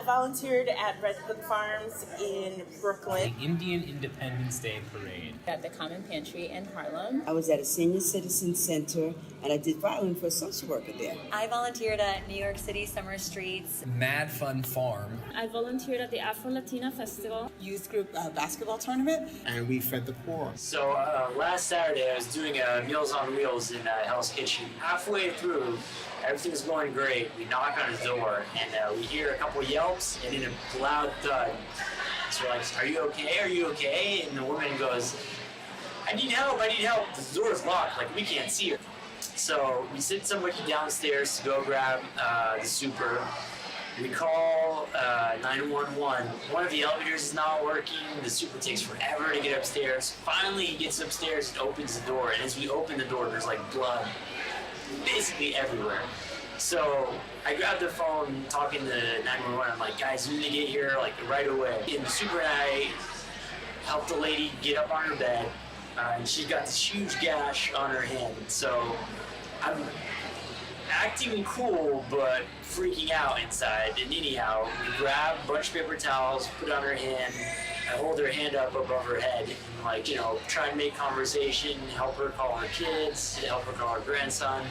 I volunteered at Red Hook Farms in Brooklyn. The Indian Independence Day Parade. At the Common Pantry in Harlem. I was at a senior citizen center, and I did violin for a social worker there. I volunteered at New York City Summer Streets. Mad Fun Farm. I volunteered at the Afro-Latina Festival. Youth group basketball tournament. And we fed the poor. So last Saturday I was doing Meals on Wheels in Hell's Kitchen. Halfway through, everything was going great. We knock on his door and we hear a couple yelps and then a loud thud. So we're like, are you okay? Are you okay? And the woman goes, I need help. The door's locked, like we can't see her. So we send somebody downstairs to go grab the super. We call 911. One of the elevators is not working. The super takes forever to get upstairs. Finally, he gets upstairs and opens the door. And as we open the door, there's like blood basically everywhere. So I grabbed the phone, talking to 911. I'm like, guys, you need to get here like right away. And the super and I helped the lady get up on her bed. And she's got this huge gash on her hand. So I'm acting cool, but freaking out inside. And anyhow, we grab a bunch of paper towels, put it on her hand. I hold her hand up above her head and try and make conversation, help her call her kids, help her call her grandson.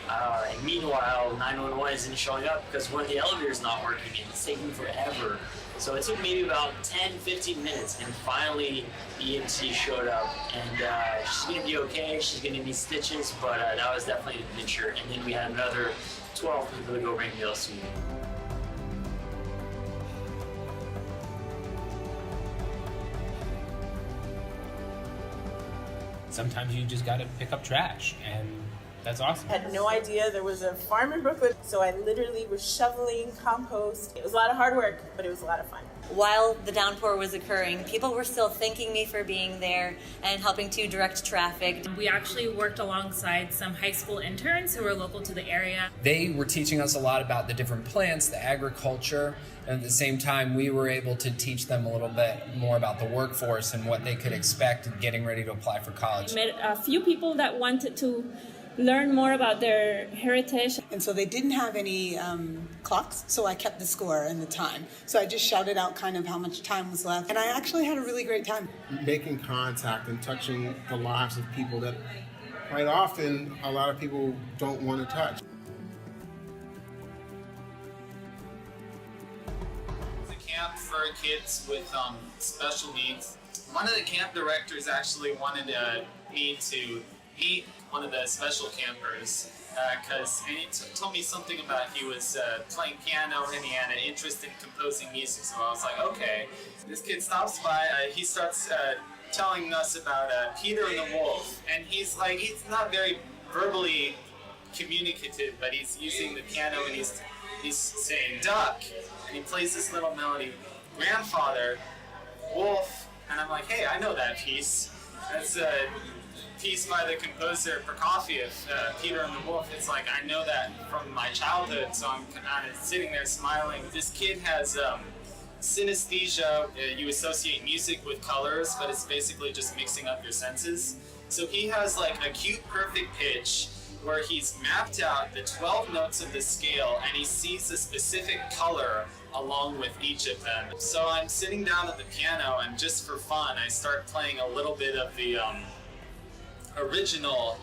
And meanwhile, 911 isn't showing up because one of the elevators is not working and it's taking forever. So it took maybe about 10, 15 minutes and finally the EMT showed up and she's gonna be okay, she's gonna need stitches, but that was definitely an adventure. And then we had another 12 people to go bring meals to me. Sometimes you just gotta pick up trash, and that's awesome. I had no idea there was a farm in Brooklyn, so I literally was shoveling compost. It was a lot of hard work, but it was a lot of fun. While the downpour was occurring, people were still thanking me for being there and helping to direct traffic. We actually worked alongside some high school interns who were local to the area. They were teaching us a lot about the different plants, the agriculture, and at the same time we were able to teach them a little bit more about the workforce and what they could expect getting ready to apply for college. Met a few people that wanted to learn more about their heritage. And so they didn't have any clocks, so I kept the score and the time. So I just shouted out kind of how much time was left. And I actually had a really great time. Making contact and touching the lives of people that quite often a lot of people don't want to touch. It's a camp for kids with special needs. One of the camp directors actually wanted me to meet one of the special campers because he told me something about he was playing piano and he had an interest in composing music. So I was like, okay. This kid stops by, he starts telling us about Peter and the Wolf, and he's not very verbally communicative, but he's using the piano and he's saying duck, and he plays this little melody, grandfather, wolf, and I'm like, hey, I know that piece. That's a piece by the composer Prokofiev, Peter and the Wolf. It's like, I know that from my childhood, so I'm kind of sitting there smiling. This kid has synesthesia. You associate music with colors, but it's basically just mixing up your senses. So he has like acute perfect pitch where he's mapped out the 12 notes of the scale and he sees a specific color along with each of them. So I'm sitting down at the piano and just for fun, I start playing a little bit of the original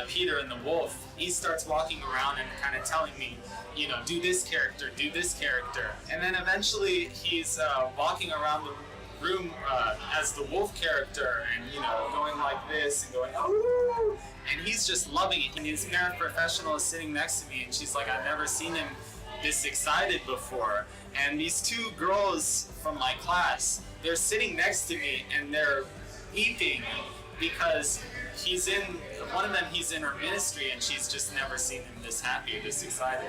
Peter and the Wolf. He starts walking around and kind of telling me, do this character. And then eventually he's walking around the room as the wolf character and, going like this and going, oh, and he's just loving it. And his paraprofessional is sitting next to me and she's like, I've never seen him this excited before. And these two girls from my class, they're sitting next to me and they're weeping because one of them, he's in her ministry and she's just never seen him this happy, this excited.